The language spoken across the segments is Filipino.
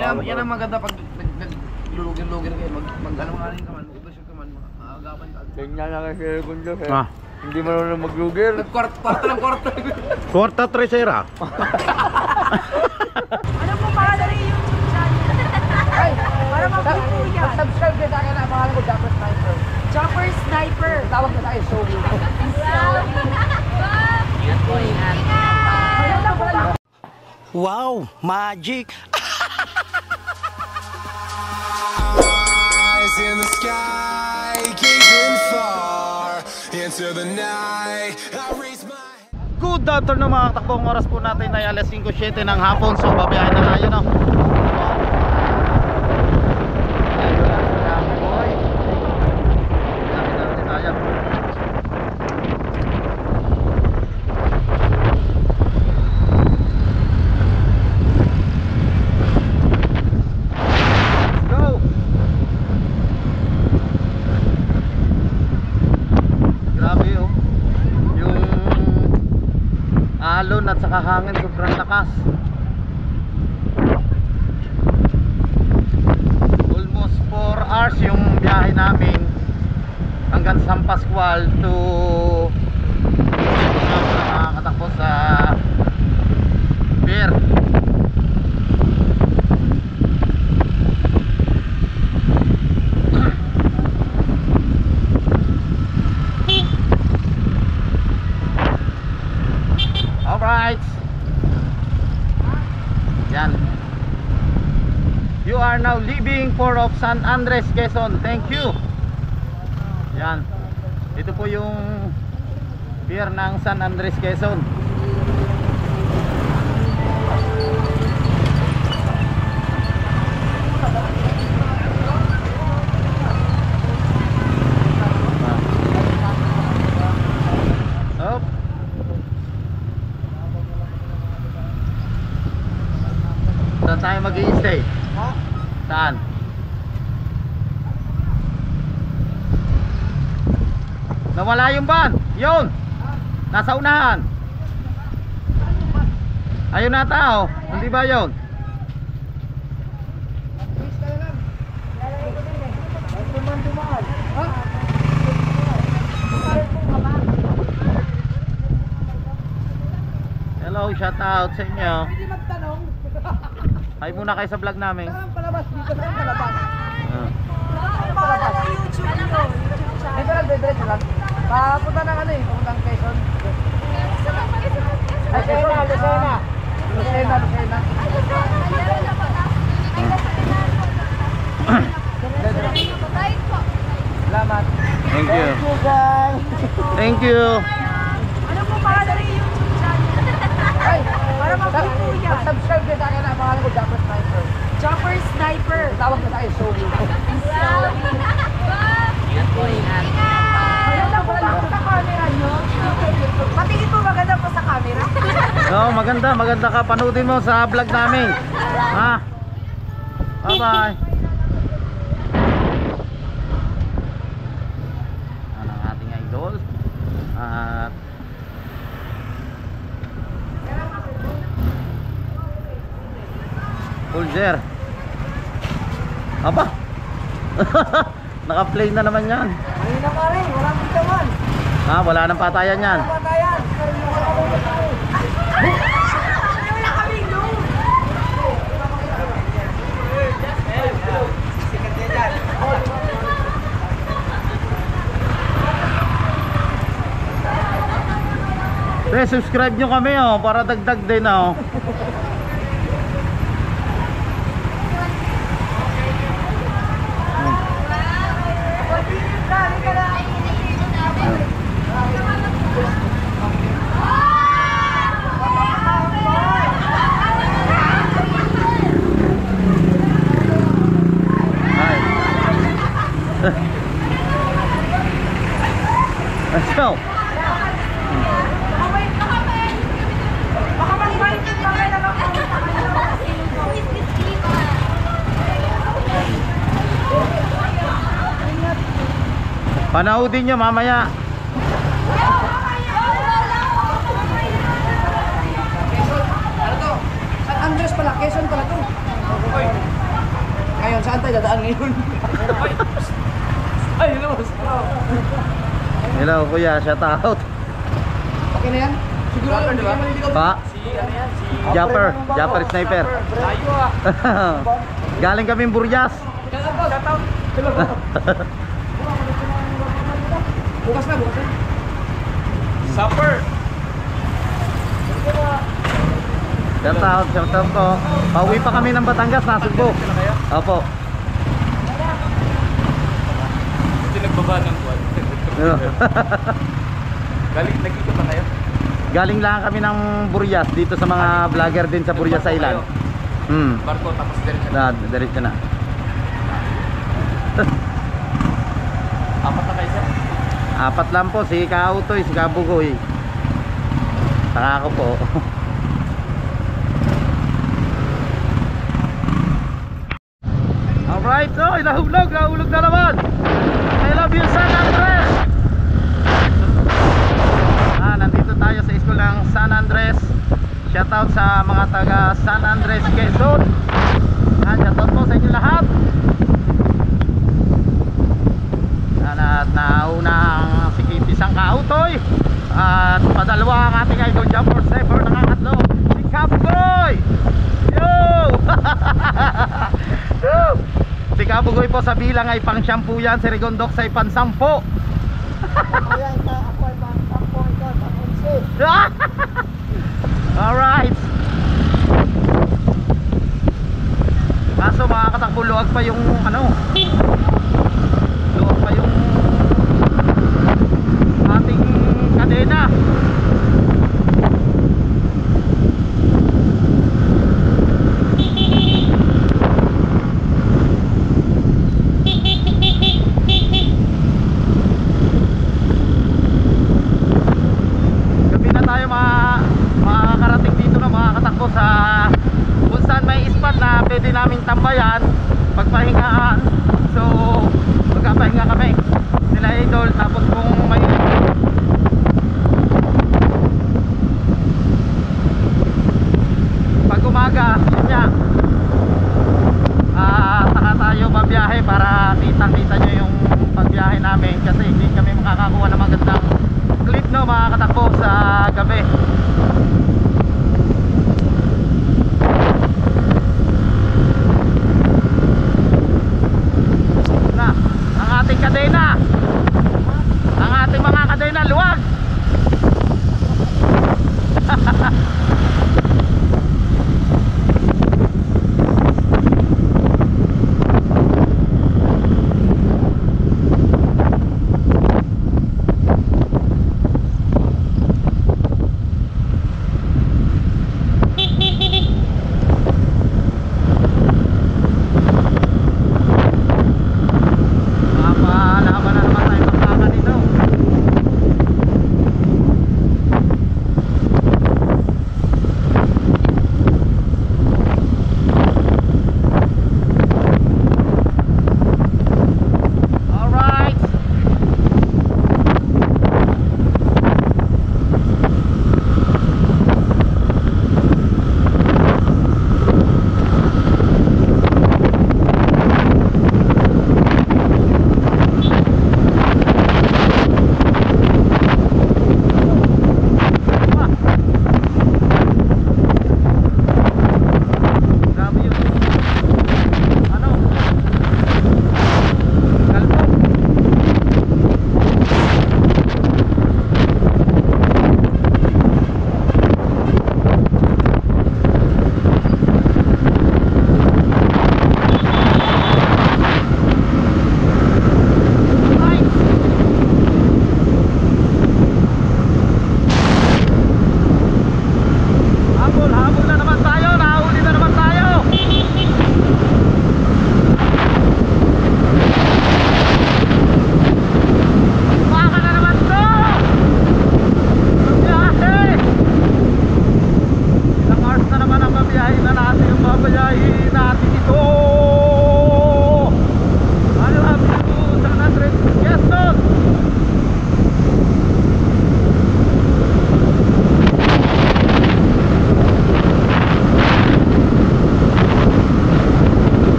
Yan ang maganda pag naglulugin-lugin kayo. Mag-alam nga rin ka man, mag-ubasyon ka man, makagapan ka. Ganyan lang kasi kundo eh. Hindi marunong maglugir. Kwarta lang, kwarta. Kwarta Tresera. Ano po para na rin yung YouTube channel? Ay, Para mag-video yan. mag-subscribe kayo sa akin na pangalan ko, Jumper Sniper. Chopper Sniper. Tawag na tayo, Showy. Wow, magic. Eyes in the sky, gazing far into the night. I raise my Good afternoon mga katakbong, oras po natin ay alas 5:07 ng hapon. So babiyahin na tayo, no? Alon at saka hangin sobrang lakas. Almost 4 hours yung biyahe namin hanggang San Pascual to katakbo sa pier. Alright. Yan. You are now leaving Port of San Andres, Quezon. Thank you. Yan. Ito po yung pier ng San Andres, Quezon. Up. Saan tayo mag-i-stay? Saan? Nawala yung van. Yun. Nasa unahan. Ayun na tao. Hindi ba yun? Hello, shout out sa inyo. Hi muna kayo sa vlog namin. Palabas, dito na yung palabas. Para na YouTube nyo. Dito lang, diretso lang. Papunta ng ano eh, papunta ng Quezon. Ay, Lucena. Lucena. Salamat. Thank you. Thank you, guys. Thank you. Ano po para na rin yung YouTube channel? Ay, Para mag-video yan. mag-subscribe kayo sa akin na pangalan ko, Jumper Sniper. Chopper Sniper. Tawag na tayo, Showy. Maganda po ba sa camera nyo? Patingin po maganda po sa camera. Oh, maganda ka. Panoodin mo sa vlog namin. Ha? Bye-bye. Ano ang ating idol? At Pulger. Aba. Naka-play na naman yan. Ayun na pa rin, walang bitawan. Ha, wala nang patayan yan. Patayan. Wala kami doon. Subscribe nyo kami para dagdag din Let's go. Baka mag-bite yung camera lang po. Panoodin nyo mamaya. Ano to? San Andres pala, Quezon pala to. Saan tayo dadaan ngayon? Ay, hello. Hello kuya, shout out. Okay na yan? Siguro, di ba? Pa? Japper, Japper Sniper. Layo ah. Galing kaming Buryas. Shout out. Hello. Bukas na, bukas na. Supper. Shout out po. Pauwi pa kami ng Batangas, nasugbo. Opo. Hindi nagbaba ng buwan. Galing, nagkito ba kayo? Galing lang kami ng Buryas dito sa mga vlogger din sa Buryas Island. Barko, tapos diretso na. Diretso na. Apat na kayo, sir? Apat lang po, si Kautoy, si Kabugoy. Saka ako po. Alright, so nahulog na naman. I love you San Andres. Nandito tayo sa school ng San Andres. Shoutout sa mga taga San Andres, Quezon. Shoutout po sa inyo lahat. At nauna ang si Kisang Kautoy. At padalawa ang ating idol Jumper Sniper, nakakatlo si Kabugoy. Yo! Yo! Si Kabugoy po sa bilang ay pang shampoo yan, si Rigondok sa ipansampo. Alright. Kaso makakatakbo, luwag pa yung ano, luwag pa yung ating kadena. Gabi na tayo makakarating dito na, makakatakbo sa kung saan may spot na pwede naming tambayan, pagpahingaan. So magpapahinga kami sila idol, tapos kung may pag umaga yun nga, saka tayo babiyahe para kitang-kita nyo yung pagbiyahe namin, kasi hindi kami makakakuha ng magandang clip, no, makakatakbo sa gabi. Na ang ating kadena.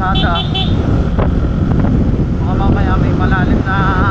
kalsada. Baka mamaya may malalim na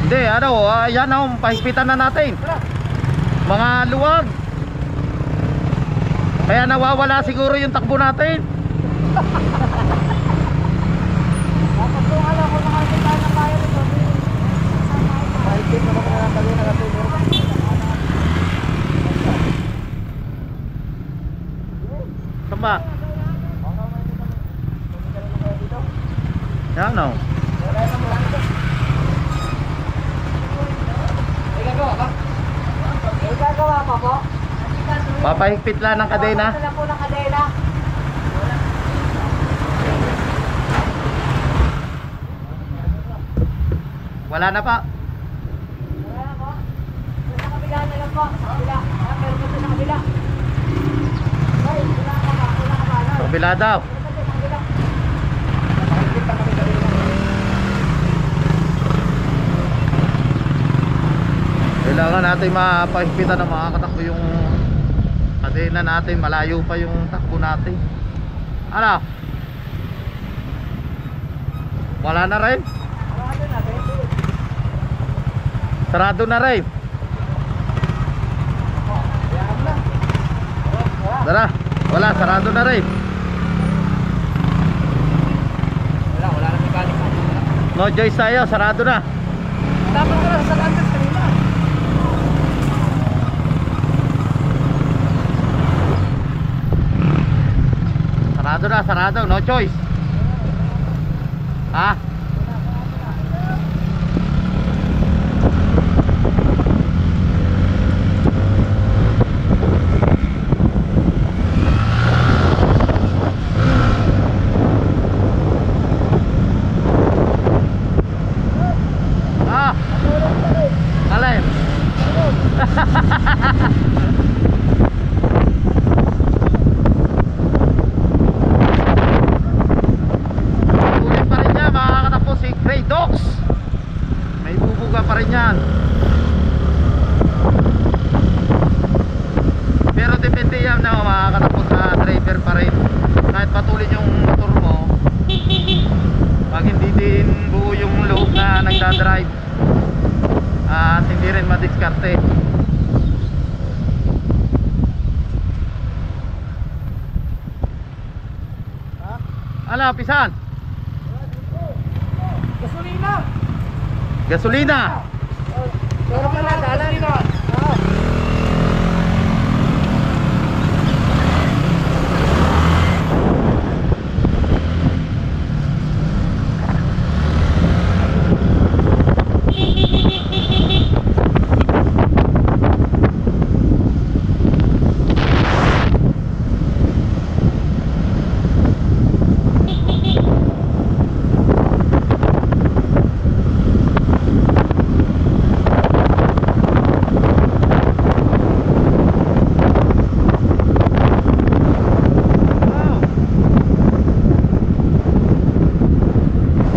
Hindi, ano, ayan oh, pahigpitan na natin. Mga luwag. Kaya nawawala siguro yung takbo natin. Dapat kung alam ko nakakita ng bayan ito. Mahigpit na naman ang kali na kasi. Saan ba? Yan o. May gagawa pa po? Papahigpit lang ng kadena. Ito lang po ng kadena. Wala na pa. Wala na po. Sa kabila na lang po. Sa kabila. Meron po sa kabila. Ay, wala ka ba? Wala ka ba? Sa kabila daw. Meron po sa kabila. Kailangan natin mapahigpitan na makakatakbo yung kadena natin. Malayo pa yung takbo natin. Ano? Wala na rin? Wala na rin. Sarado na rin. Tara. Wala, sarado na rin. Wala na mechanic. No choice tayo, sarado na. Dapat ka na sa Andres kanina. Sarado, no choice. Ha? Ah. Alin? Ulit pa rin yan, makakatakbo si Grey Dogs. May bubuga pa rin yan. Pero depende yan na makakatakbo sa driver pa rin. Kahit patuloy yung motor mo, pag hindi din buo yung loob na nagdadrive, at hindi rin madiskarte. Ala, pisan? Gasolina! Gasolina. Pero pala, dalan na.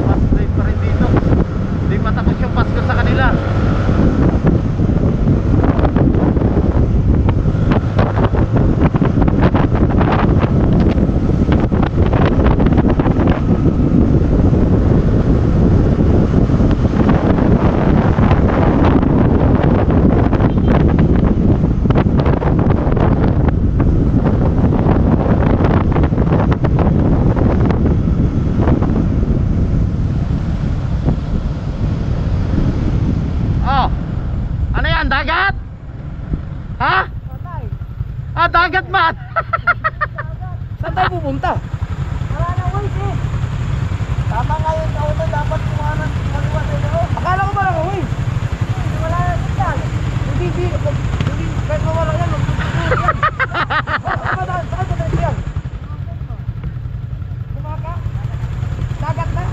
Paslay pa rin dito. Hindi pa tapos yung Pasko sa kanila. Oh. Ano yan? Dagat? Ha? Patay. Ah, dagat man. Saan tayo pupunta? Wala na waste eh. Tama nga yung auto, dapat kumanan maliwas sa iyo. Akala ko ba lang away? Wala na signal. Hindi, kahit mawala yan, magtutulog yan. Saan ba tayo yan? Bumaka? Dagat na?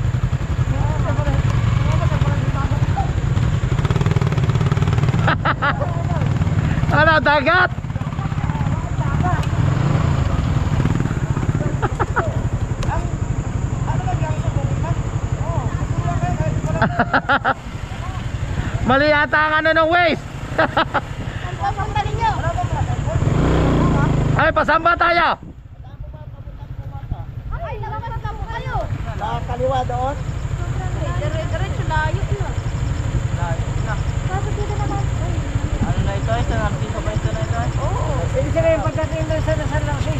Ano, dagat? Mali yata ang ano ng waste. Ang punta ninyo. Ay, pasamba tayo. Ay, nakakas na po kayo. Kaliwa doon. Diretso layo yun. Kaso dito naman. Ano na ito? Ito na dito ba ito na ito? Oo. Ibig sabihin, pagdating doon sa San Jose,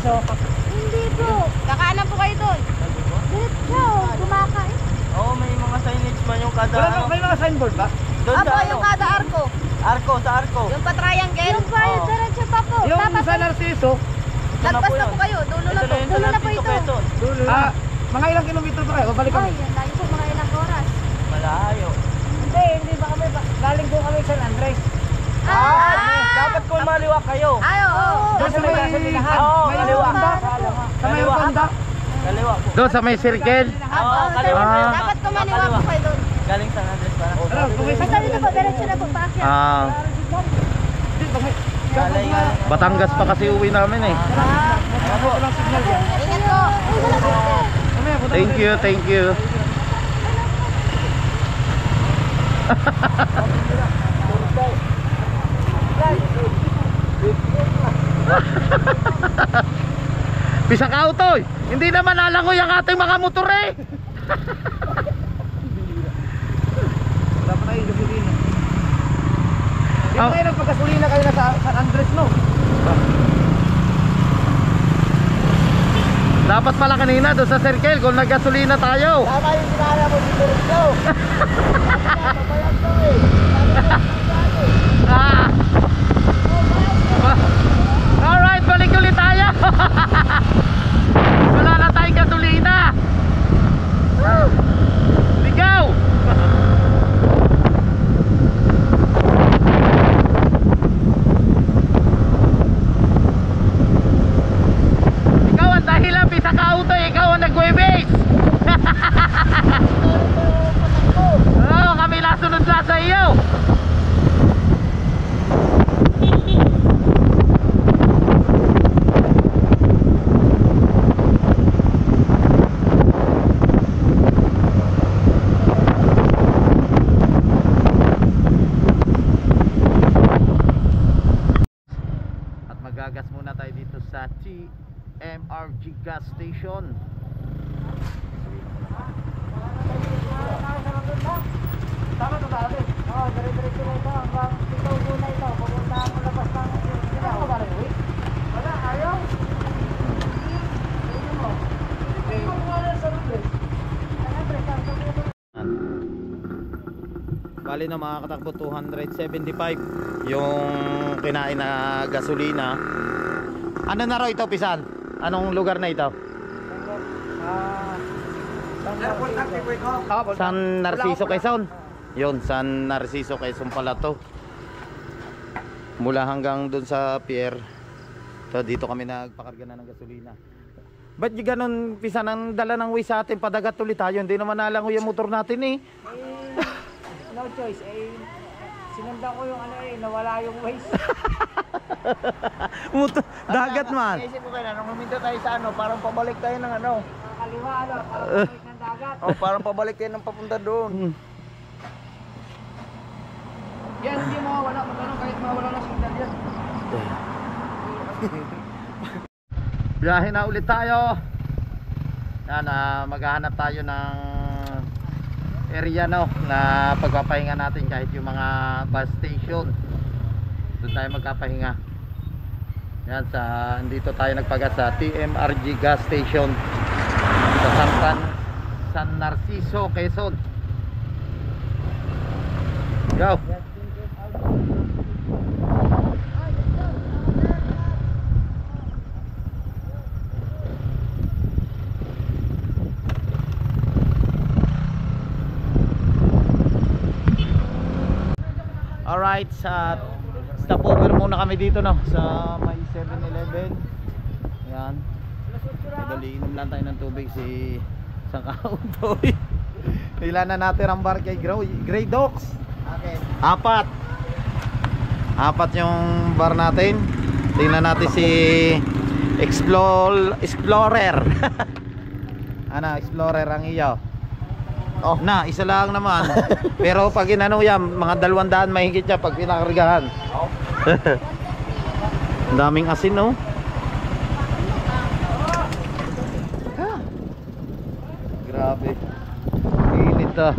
may mga signboard ba? Doon Apo, sa yung kada arko. Arko, sa Arko. Yung pa-triangle. Yung pa, yung diretso pa po. Yung Tapos, San Narciso, lagpas na po kayo. Dulo na po. Dulo na po ito. dulo na. Mga ilang kilometro pa kayo? O balik Ay, kami. yan tayo po mga ilang oras. Malayo. Hindi ba kami, galing po kami San Andres. Dapat kung maliwa kayo. Ay, oo. Doon sa may gasolinahan. Oo, May kaliwa. Honda. Sa may Honda. Kaliwa po. Doon sa may circle. Oo, kaliwa kayo. Dapat kumaliwa po kayo doon. Galing San Andres para. Ano, kung may Basta dito po, diretso na po paakyat. Galing. Batangas pa kasi uwi namin eh. walang signal yan. Ingat po. Ay, wala po. Mamaya, punta Thank kami. you, thank you. Pisang auto, hindi naman alangoy ang ating mga motor eh. Wala pa tayo gasolina. Di ba Oh. kayo nagpagasolina kayo na sa San Andres, no? Dapat pala kanina doon sa circle kung naggasolina tayo. Tama yung sinala mo si Dirjo. Ah. Alright, balik ulit tayo. Wala na tayong gasolina. Ligaw. Ikaw ang dahilan, pisa ka auto, ikaw ang nagwe-base. Oo, kami nasunod lang sa iyo. At magagas muna tayo dito sa TMRG gas station. Tama ito dati. Oo, dire-diretso na ito. Hanggang ito muna ito. Pupunta mo labas ng Hindi ako ba rin, uy? Wala, ayaw. Hindi ko wala sa Andres. Bali na mga katakbo 275 yung kinain na gasolina. Ano na raw ito, Pisan? Anong lugar na ito? San Narciso, Quezon. Yun, San Narciso, Quezon pala to. Mula hanggang dun sa pier. So dito kami nagpakarga na ng gasolina. Ba't yung ganun, Pisan, ang dala ng way sa atin? Padagat ulit tayo. Hindi naman nalang yung motor natin eh. No choice, sinundan ko yung nawala yung waste. Dagat man. Naisip ko kaya nung huminto tayo sa parang pabalik tayo ng Kaliwa, parang balik ng dagat. parang pabalik tayo ng papunta doon. Yan, hindi mawawala. Magkano kahit mawala ng signal yan. Biyahe na ulit tayo. Yan, maghahanap tayo ng area no na pagpapahinga natin kahit yung mga bus station. Doon tayo magpapahinga. Yan, dito tayo nagpagas sa TMRG gas station sa San Narciso, Quezon. Go. Alright, stopover muna kami dito no sa may 7-Eleven. Ayan. Madali inom lang tayo ng tubig si isang kautoy. Ilan na natin ang bar kay Grey Dogs? Okay. Apat yung bar natin. Tingnan natin si Explorer. Ano, Explorer ang iyo. Oh, na, isa lang naman. Pero pag inano yan, mga 200 mahigit niya pag pinakargahan. Ang daming asin, no? Grabe. Init ah.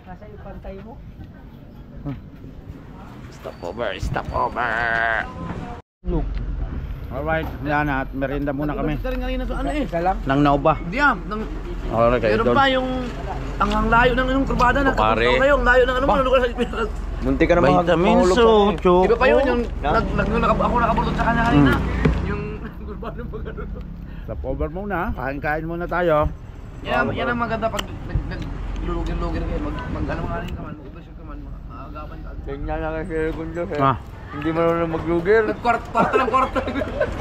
Nasa yung pantay mo. Stop over. Look. Alright, yan at merienda muna kami. Ito rin kanina sa ano eh. Isa lang. Nang Nauba. Diyan, Okay, kayo Meron pa yung ang layo ng anong kurbada na. Pare. Kayo, ang layo ng ano mo. Ano ka Munti ka na Vitamin mahulog so, sa akin. choco. Iba pa yun, yung ako nakabulot sa kanya kanina. Yung kurbada mo gano'n. Stop over muna. Kain-kain muna tayo. Yan ang maganda pag naglulugin-lugin kayo. Mag-ano nga rin ka man, mag-ubasyon ka man, maagapan ka. Ganyan lang kasi Segundo eh. Ah. Hindi marunong maglugir. Kwarto lang.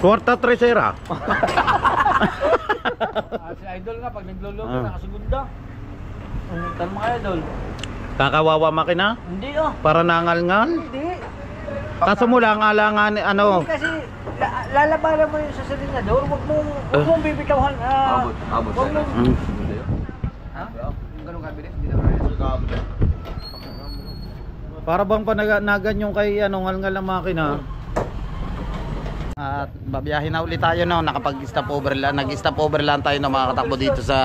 Kwarta tresera. Si Idol nga, pag naglulugo, nakasegunda. Tanong mo kaya, Idol? Kakawawa makina? Hindi oh. Para nangal-ngal? Hindi. Kaso mo lang alangan ano? Hindi kasi lalabanan mo yung sa silinador, huwag mong bibitawhan. Abot Huwag sa'yo. mong... Ha? Yung ganun kabilis, hindi na kaya. Para bang pananagan yung kay ano ngal-ngal ang makina. At babiyahin na ulit tayo no, nakapag-stop over lang, nag-stop over lang tayo na makakatakbo dito sa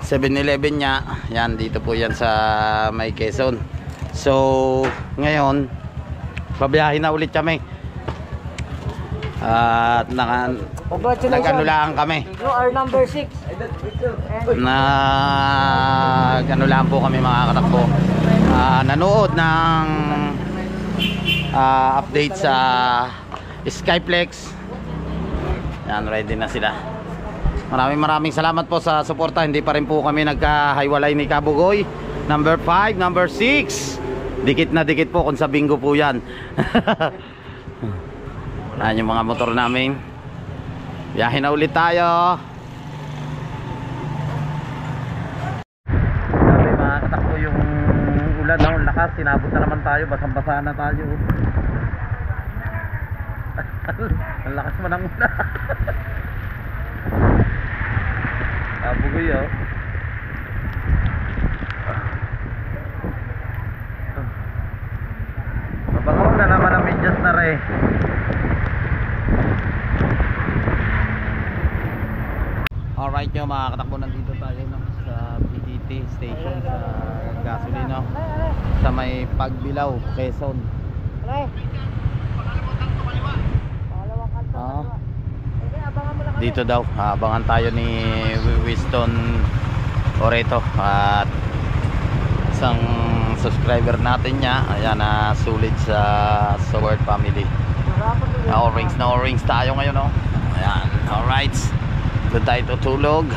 7-Eleven niya. Yan, dito po yan sa May Quezon. So, ngayon babiyahin na ulit kami. At nag-anulaan kami. You are number 6. Ano lang po kami mga katakbo, nanood ng update sa Skyplex. Yan, ready na sila. Maraming salamat po sa suporta. Hindi pa rin po kami nagkahiwalay ni Kabugoy. Number 5, number 6. Dikit na dikit po kung sa bingo po yan. Yan yung mga motor namin. Biyahe na ulit tayo. Sabi mga katakbo, yung ulan na ang lakas. Sinabot na naman tayo. Basang-basa na tayo. Ang lakas mo ng ulan. Kabugoy oh. Mabangaw na naman ang medyas na re. Alright nyo mga katakbo, nandito tayo no, sa PTT station sa gasolina sa may Pagbilao, Quezon. Dito daw, abangan tayo ni Winston Oreto at isang subscriber natin niya. Ayan, sulit sa Word Family. Na O-rings tayo ngayon no. Ayan, alright. Doon tayo tutulog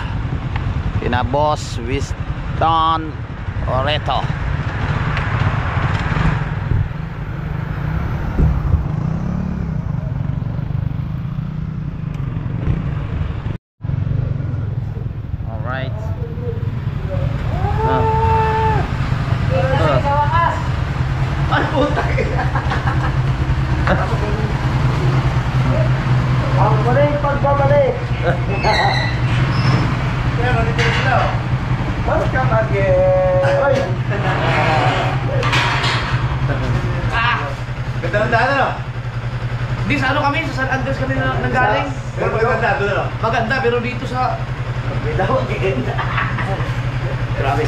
kina Boss Winston Oreto. Alright. Ay, puta! Ang muling pagbabalik. Kaya ganito sila oh. Welcome again! Oy! Ganda ng daan ano? Hindi, sa ano kami, sa San Andres kami nanggaling. Pero maganda doon ano? Maganda, pero dito sa... Grabe.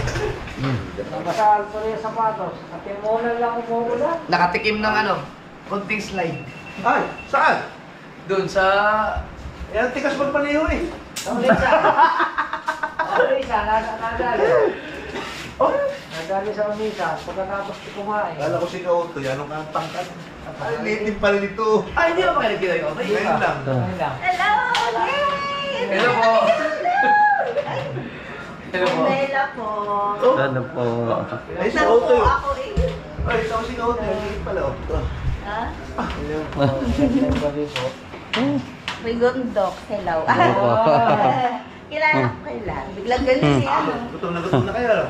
Nabasaan ko rin yung sapatos. At yung muna lang umuulan. Nakatikim ng ano, konting slide. Ay, saan? Doon sa... Yan, tikas magpaniho eh. Ang Lisa. Ang Lisa, nadali. Oh? Nadali sa Unisa. Pagkatapos ko kumain. Kala ko si Kauto, yan ang tangkad. Ay, native pa rin ito. Ay, hindi ako makinig kayo. Ngayon lang. Ayun lang. Hello! Yay! Hello po. Hello po. Bella po. Ano po? Ay, si Naku Kauto po yun. ako eh. Ay, ito si Kauto, yan pala. Ha? Nagdali po. May gundok. Hello. Kilala ko kailan. Biglang galing siya. Gutom na kayo, ano?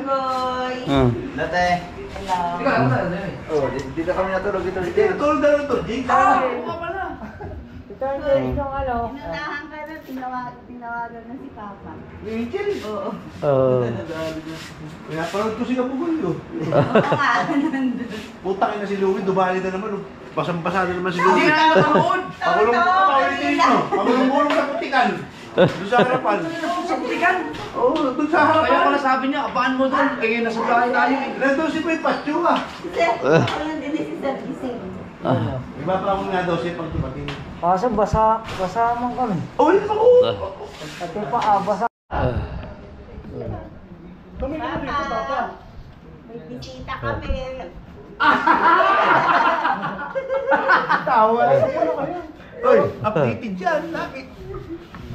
Boy. Dati. Hello. Ikaw, ako na lang eh. Oh, dito kami natulog ito. Hindi, natulog na ito. Jig. Oo pala. Ito yung ano. Inunahan ka na. Tinawagan na si Papa. Angel. Oo. Kaya parang ko si Kabugoy, oh. Oo nga. Nandun. Putang ina si Louie, dumali na naman, oh. Pasang-pasado naman si Hindi Louie. ka na nakanood. Pakulong-kulong sa putikan. Doon sa harapan. Sa putikan. Oo, doon sa Kaya harapan. pala sabi niya, apaan mo doon? Eh, ngayon nasa bahay tayo eh. Nandun si Kuya Pacho, ah. Kasi ako lang din si Sir Gising. Nagbabaon nga daw siya pag dumating. Kaso basa mo kami. Oh, yun ako! Pati pa basa. Papa, may bisita kami. Tawa! Uy, updated yan! Lagi!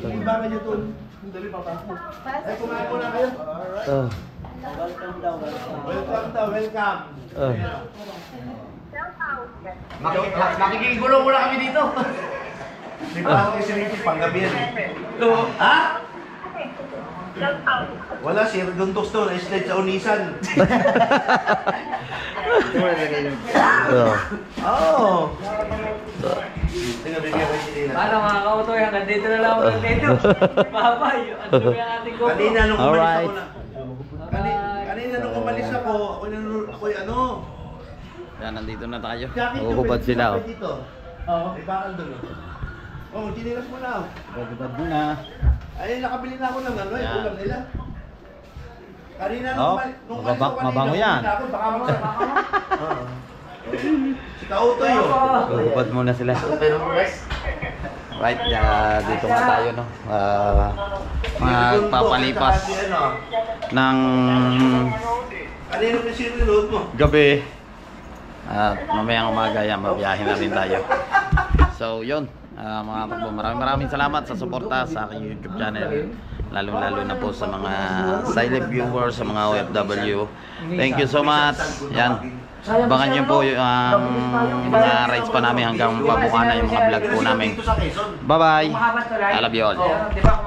Iba ka nyo doon. Dali pa pa. Ay, kumain ko na kayo. Welcome daw, welcome. Nakikigulo muna kami dito. Di ba ako yung sinipin panggabi yan? Ha? Wala, si Redondos daw na-slide sa Unisan. Oo. Tingnan, bigyan ko si Nina. Paano mga kautoy, hanggang dito na lang ako dito. Babay, ano ba yung ating GoPro? Kanina nung umalis Alright. ako na. Kanina nung umalis ako yung ano. Yan, nandito na tayo. Jacket yung Uhubad pwede sila. pa dito. Oo. May bakal doon. Oh, chinilas mo na. Uhubad muna. Ay, nakabili na ako ng ano, yung Yan. ulam nila. Kanina Oh, nung umalis ako kanina, mabango yan. umalis ako, baka magsama ka na. Oo. Si Kautoy yun. Uhubad muna sila. Right, dito nga tayo, no? Magpapalipas ng Kanina yung sinunod mo. gabi. At mamayang umaga yan, mabiyahin na rin tayo. So, yun. Mga takbo, maraming salamat sa suporta sa aking YouTube channel. Lalo na po sa mga silent viewers, sa mga OFW. Thank you so much. Yan. Abangan nyo po ang mga rides pa namin hanggang pabuka na yung mga vlog po namin. Bye-bye. I love you all. Di ba?